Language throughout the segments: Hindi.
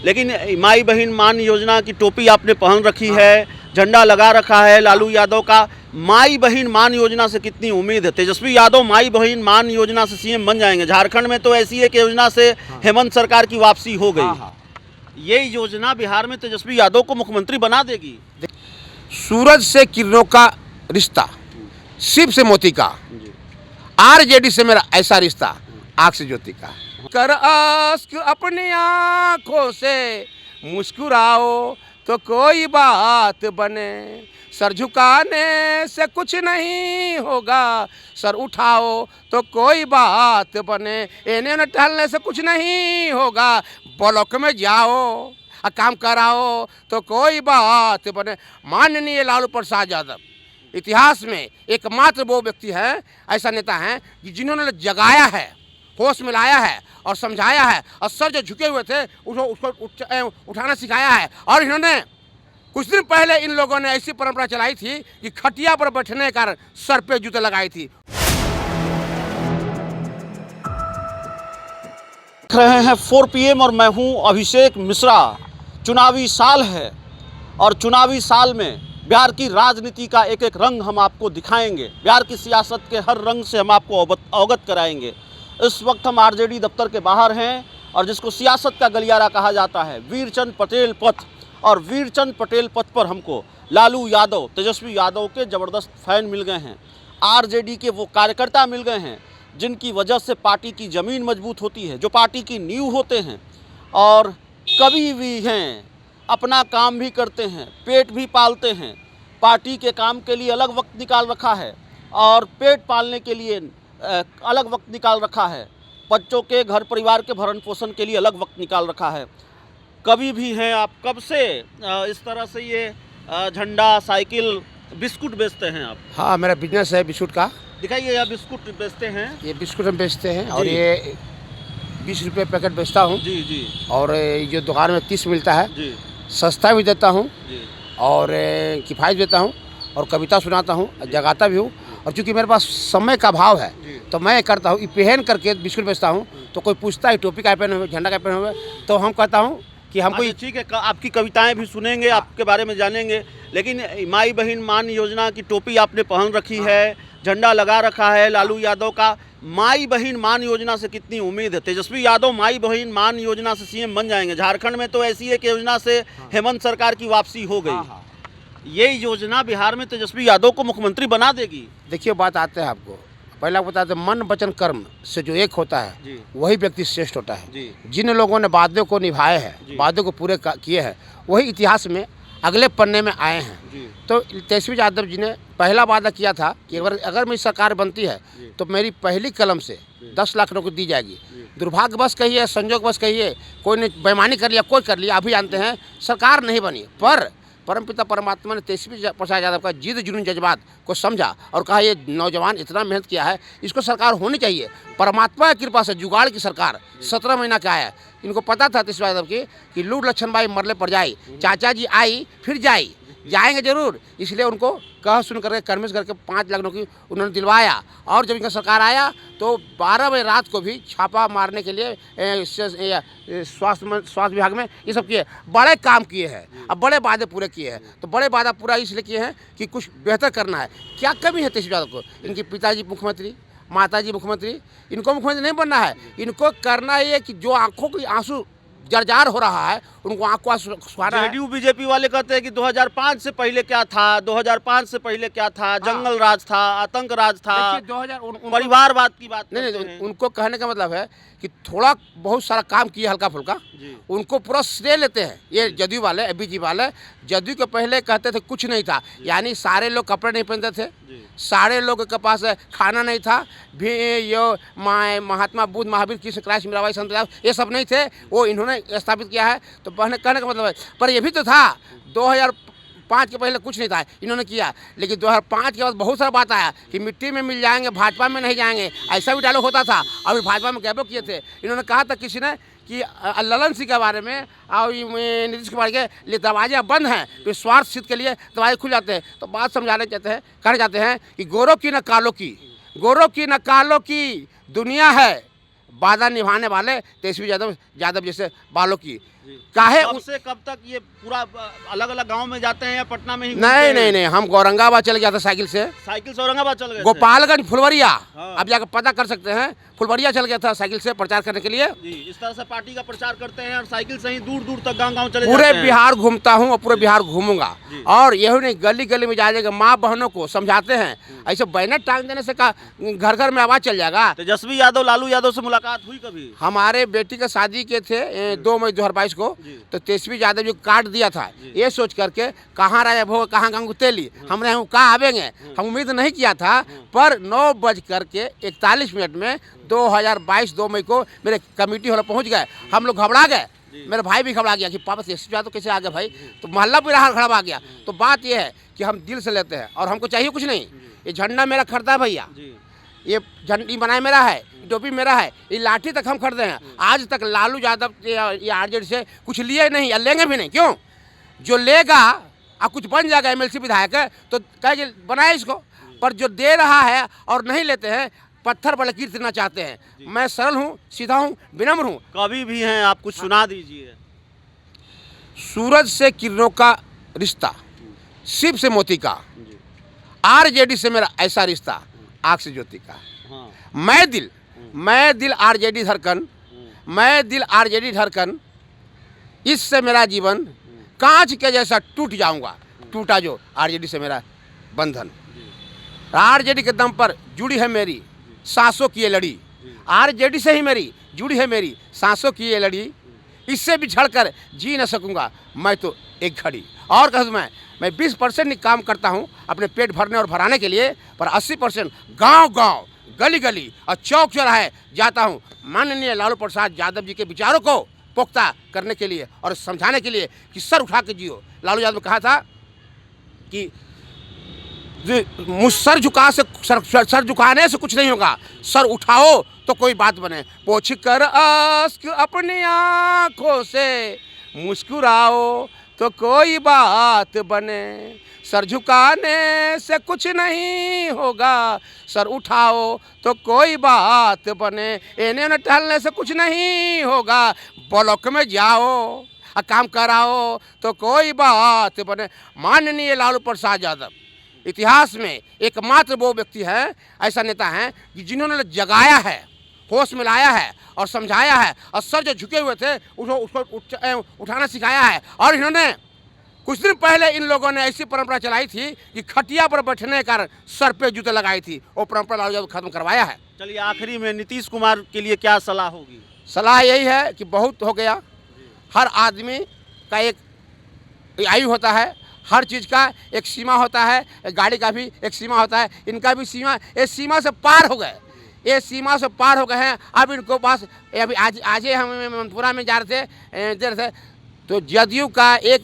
लेकिन माई बहन मान योजना की टोपी आपने पहन रखी है, झंडा लगा रखा है लालू यादव का। माई बहन मान योजना से कितनी उम्मीद है? तेजस्वी यादव माई बहन मान योजना से सीएम बन जाएंगे। झारखंड में तो ऐसी एक योजना से हेमंत सरकार की वापसी हो गई। ये योजना बिहार में तेजस्वी यादव को मुख्यमंत्री बना देगी। सूरज से किरणों का रिश्ता, शिव से मोती का, आरजेडी से मेरा ऐसा रिश्ता, आँख से ज्योति का। कर आस्क अपनी आँखों से मुस्कुराओ तो कोई बात बने, सर झुकाने से कुछ नहीं होगा, सर उठाओ तो कोई बात बने, इन्हें टहलने से कुछ नहीं होगा, ब्लॉक में जाओ काम कराओ तो कोई बात बने। माननीय लालू प्रसाद यादव इतिहास में एकमात्र वो व्यक्ति हैं, ऐसा नेता हैं कि जिन्होंने जगाया है, होश में लाया है और समझाया है, और सर जो झुके हुए थे उसको उठाना सिखाया है। और इन्होंने कुछ दिन पहले इन लोगों ने ऐसी परंपरा चलाई थी कि खटिया पर बैठने के कारण सर पे जूते लगाई थी। देख रहे हैं 4 PM और मैं हूं अभिषेक मिश्रा। चुनावी साल है और चुनावी साल में बिहार की राजनीति का एक एक रंग हम आपको दिखाएंगे। बिहार की सियासत के हर रंग से हम आपको अवगत कराएंगे। इस वक्त हम आरजेडी दफ्तर के बाहर हैं और जिसको सियासत का गलियारा कहा जाता है, वीरचंद पटेल पथ। और वीरचंद पटेल पथ पर हमको लालू यादव, तेजस्वी यादव के ज़बरदस्त फैन मिल गए हैं। आरजेडी के वो कार्यकर्ता मिल गए हैं जिनकी वजह से पार्टी की ज़मीन मजबूत होती है, जो पार्टी की नींव होते हैं और कभी भी हैं, अपना काम भी करते हैं, पेट भी पालते हैं। पार्टी के काम के लिए अलग वक्त निकाल रखा है और पेट पालने के लिए अलग वक्त निकाल रखा है। बच्चों के घर परिवार के भरण पोषण के लिए अलग वक्त निकाल रखा है। कभी भी हैं आप। कब से इस तरह से ये झंडा, साइकिल, बिस्कुट बेचते हैं आप? हाँ, मेरा बिजनेस है बिस्कुट का। दिखाइए, यह बिस्कुट बेचते हैं। ये बिस्कुट हम बेचते हैं और ये 20 रुपये पैकेट बेचता हूँ जी जी। और जो दुकान में 30 मिलता है जी, सस्ता भी देता हूँ जी। और किफ़ायत देता हूँ और कविता सुनाता हूँ, जगाता भी हूँ। और चूँकि मेरे पास समय का अभाव है तो मैं करता हूँ, ये पहन करके बिस्कुट बेचता हूँ। तो कोई पूछता है टोपी का पहने हुए, झंडा का पहने हुए, तो हम कहता हूँ कि हमको ठीक है, आपकी कविताएं भी सुनेंगे, आपके बारे में जानेंगे। लेकिन माई बहन मान योजना की टोपी आपने पहन रखी है, झंडा लगा रखा है लालू यादव का। माई बहन मान योजना से कितनी उम्मीद है? तेजस्वी यादव माई बहन मान योजना से सीएम बन जाएंगे। झारखंड में तो ऐसी एक योजना से हेमंत सरकार की वापसी हो गई। ये योजना बिहार में तेजस्वी यादव को मुख्यमंत्री बना देगी। देखिए, बात आते हैं आपको पहले आपको बताते, मन वचन कर्म से जो एक होता है वही व्यक्ति श्रेष्ठ होता है। जिन लोगों ने वादों को निभाए हैं, वादों को पूरे किए हैं, वही इतिहास में अगले पन्ने में आए हैं। तो तेजस्वी यादव जी ने पहला वादा किया था कि अगर मेरी सरकार बनती है तो मेरी पहली कलम से 10 लाख नौकरी दी जाएगी। दुर्भाग्यवश कहिए, संजोगवश कहिए, कोई ने बेईमानी कर लिया, कोई कर लिया, अभी जानते हैं सरकार नहीं बनी। पर परमपिता परमात्मा ने तेजस्वी प्रसाद यादव का जिद जुनून जज्बात को समझा और कहा ये नौजवान इतना मेहनत किया है, इसको सरकार होनी चाहिए। परमात्मा की कृपा से जुगाड़ की सरकार 17 महीना का आया। इनको पता था तेजस्वी यादव की कि लूट लक्षणबाई मरले पर जाई, चाचा जी आई फिर जाई, जाएंगे जरूर। इसलिए उनको कह सुन करके कन्विंस करके 5 लाख नौकरी उन्होंने दिलवाया। और जब इनका सरकार आया तो 12 बजे रात को भी छापा मारने के लिए स्वास्थ्य विभाग में ये सब किए, बड़े काम किए हैं। अब बड़े वादे पूरे किए हैं। तो बड़े वादा पूरा इसलिए किए हैं कि कुछ बेहतर करना है। क्या कमी है तेजस्वी यादव को? इनके पिताजी मुख्यमंत्री, माताजी मुख्यमंत्री, इनको मुख्यमंत्री नहीं बनना है। इनको करना ये कि जो आंखों की आंसू जर्जार हो रहा है उनको आंखों सुखाना है। जेडीयू बीजेपी वाले कहते हैं कि 2005 से पहले क्या था, 2005 से पहले क्या था, जंगल राज था, आतंक राज था, 2000 परिवारवाद की बात नहीं, उनको कहने का मतलब है कि थोड़ा बहुत सारा काम किया हल्का फुल्का, उनको पूरा श्रेय लेते हैं ये जदयू वाले, बीजेपी वाले। जदयू के पहले कहते थे कुछ नहीं था, यानी सारे लोग कपड़े नहीं पहनते थे, सारे लोग के पास खाना नहीं था, भी यो महात्मा बुद्ध, महावीर, कृष्ण, क्राइस्ट, मीराबाई, संत ये सब नहीं थे, वो इन्होंने स्थापित किया है। तो कहने का मतलब है, पर ये भी तो था 2005 के पहले कुछ नहीं था, इन्होंने किया। लेकिन 2005 के बाद बहुत सारा बात आया कि मिट्टी में मिल जाएंगे, भाजपा में नहीं जाएंगे, ऐसा भी डायलॉग होता था। और भाजपा में गैबो किए थे। इन्होंने कहा था किसी ने कि ललन सिंह के बारे में और नीतीश कुमार के लिए दरवाजे बंद हैं, तो स्वार्थ सिद्ध के लिए दरवाजे खुल जाते हैं। तो बात समझाने चाहते हैं, कहना चाहते हैं कि गोरों की न कालों की, गोरों की न कालों की दुनिया है, वादा निभाने वाले तेजस्वी यादव जैसे बालों की। काहे कब से कब तक ये पूरा अलग अलग गांव में जाते हैं या पटना में ही नहीं नहीं नहीं, हम औरंगाबाद चले गया था साइकिल से औरंगाबाद चल गए थे? गोपालगंज फुलवरिया, हाँ। आप जाकर पता कर सकते हैं, फुलवरिया चल गया था साइकिल से प्रचार करने के लिए। जी, इस तरह से पार्टी का प्रचार करते हैं और साइकिल से ही दूर दूर तक गांव चले पूरे जाते हैं। बिहार घूमता हूँ और पूरे बिहार घूमूंगा, जी। और यही नहीं गली गली में जाएगा, माँ बहनों को समझाते हैं। ऐसे बैनर टांग देने से का घर घर में आवाज चल जाएगा। तेजस्वी यादव लालू यादव से मुलाकात हुई कभी? हमारे बेटी का शादी के थे 2 मई 2022 को, तो तेजस्वी यादव जी को कार्ड दिया था, ये सोच करके कहाँ राजा भोग कहाँ गंगू तेली, हमने कहाँ आवेंगे, हम उम्मीद नहीं किया था। पर 9:41 में 2022 2 मई को मेरे कमेटी हॉल पहुंच गए। हम लोग घबरा गए, मेरा भाई भी घबरा गया कि पापा तेजस्वी यादव कैसे आ गए भाई, तो मोहल्ला पूरा खड़ा आ गया। तो बात यह है कि हम दिल से लेते हैं और हमको चाहिए कुछ नहीं। ये झंडा मेरा खरीदा है भैया, ये झंडी बनाए मेरा है, टोपी मेरा है, ये लाठी तक हम खरीदे हैं। आज तक लालू यादव या आरजेडी से कुछ लिए नहीं और लेंगे भी नहीं। क्यों? जो लेगा और कुछ बन जाएगा एमएलसी विधायक तो कहे बनाए इसको, पर जो दे रहा है और नहीं लेते हैं पत्थर पर लकीर देना चाहते हैं। मैं सरल हूँ, सीधा हूँ, विनम्र हूँ। कभी भी हैं आप, कुछ सुना दीजिए। सूरज से किरणों का रिश्ता, शिव से मोती का, आरजेडी से मेरा ऐसा रिश्ता, आग से ज्योति का। हाँ। मैं दिल आरजेडी धड़कन, मैं दिल आरजेडी धड़कन, इससे मेरा जीवन कांच के जैसा टूट जाऊंगा, टूटा जो आरजेडी से मेरा बंधन। आरजेडी के दम पर जुड़ी है मेरी सांसों की ये लड़ी, आरजेडी से ही मेरी जुड़ी है मेरी सांसों की ये लड़ी, इससे बिछड़ कर जी न सकूंगा मैं तो एक घड़ी। और कहूँ मैं 20% काम करता हूँ अपने पेट भरने और भराने के लिए, पर 80% गांव-गांव, गली-गली और चौक चौराहे जाता हूँ माननीय लालू प्रसाद यादव जी के विचारों को पुख्ता करने के लिए और समझाने के लिए कि सर उठा के जियो। लालू यादव ने कहा था कि मुझ सर झुकाने से कुछ नहीं होगा, सर उठाओ तो कोई बात बने। पोछ कर आस्क अपनी आँखों से मुस्कुराओ तो कोई बात बने, सर झुकाने से कुछ नहीं होगा, सर उठाओ तो कोई बात बने, इन्हें टहलने से कुछ नहीं होगा, ब्लॉक में जाओ और काम कराओ तो कोई बात बने। माननीय लालू प्रसाद यादव इतिहास में एकमात्र वो व्यक्ति है, ऐसा नेता है कि जिन्होंने जगाया है, होश में लाया है और समझाया है, और सर जो झुके हुए थे उसको उठाना सिखाया है। और इन्होंने कुछ दिन पहले इन लोगों ने ऐसी परंपरा चलाई थी कि खटिया पर बैठने के कारण सर पे जूते लगाई थी, वो परंपरा लालू यादव खत्म करवाया है। चलिए, आखिरी में नीतीश कुमार के लिए क्या सलाह होगी? सलाह यही है कि बहुत हो गया, हर आदमी का एक आयु होता है, हर चीज़ का एक सीमा होता है, गाड़ी का भी एक सीमा होता है, इनका भी सीमा, ये सीमा से पार हो गए, ये सीमा से पार हो गए हैं। अब इनको पास अभी आज हम मनपुरा में जा रहे थे तो जदयू का एक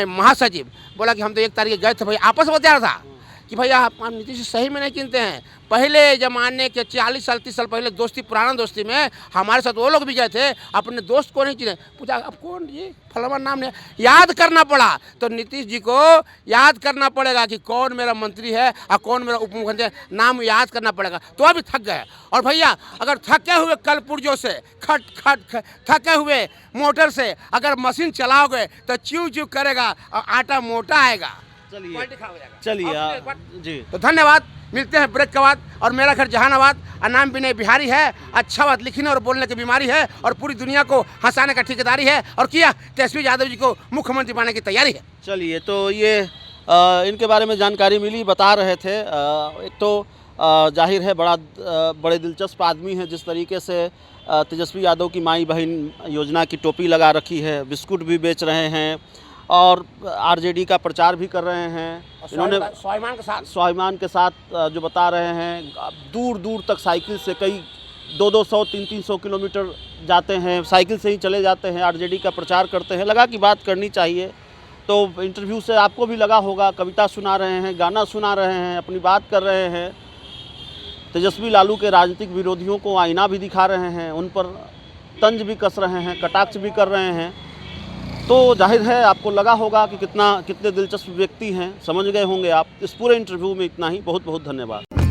महासचिव बोला कि हम तो 1 तारीख गए थे भाई, आपस में बता रहा था कि भैया आप नीतीश सही में नहीं चिनते हैं। पहले ज़माने के 40 साल 30 साल पहले दोस्ती, पुराना दोस्ती में हमारे साथ वो लोग भी गए थे, अपने दोस्त को नहीं चिने। पूछा अब कौन ये फलाना नाम नहीं, याद करना पड़ा। तो नीतीश जी को याद करना पड़ेगा कि कौन मेरा मंत्री है और कौन मेरा उप मुख्यमंत्री है, नाम याद करना पड़ेगा। तो अभी थक गए। और भैया अगर थके हुए कल पुर्जों से थके हुए मोटर से अगर मशीन चलाओगे तो च्यू च्यू करेगा और आटा मोटा आएगा। चलिए जी, तो धन्यवाद, मिलते हैं ब्रेक के बाद। और मेरा घर जहानाबाद, नाम विनय बिहारी है, अच्छा बात लिखने और बोलने की बीमारी है और पूरी दुनिया को हंसाने का ठेकेदारी है, और किया तेजस्वी यादव जी को मुख्यमंत्री बनाने की तैयारी है। चलिए, तो ये इनके बारे में जानकारी मिली, बता रहे थे। एक तो जाहिर है बड़े दिलचस्प आदमी हैं, जिस तरीके से तेजस्वी यादव की माई बहन योजना की टोपी लगा रखी है, बिस्कुट भी बेच रहे हैं और आरजेडी का प्रचार भी कर रहे हैं। इन्होंने स्वाभिमान के साथ जो बता रहे हैं, दूर दूर तक साइकिल से कई 200 300 किलोमीटर जाते हैं, साइकिल से ही चले जाते हैं, आरजेडी का प्रचार करते हैं। लगा कि बात करनी चाहिए, तो इंटरव्यू से आपको भी लगा होगा, कविता सुना रहे हैं, गाना सुना रहे हैं, अपनी बात कर रहे हैं, तेजस्वी लालू के राजनीतिक विरोधियों को आईना भी दिखा रहे हैं, उन पर तंज भी कस रहे हैं, कटाक्ष भी कर रहे हैं। तो जाहिर है आपको लगा होगा कि कितने दिलचस्प व्यक्ति हैं, समझ गए होंगे आप। इस पूरे इंटरव्यू में इतना ही। बहुत बहुत धन्यवाद।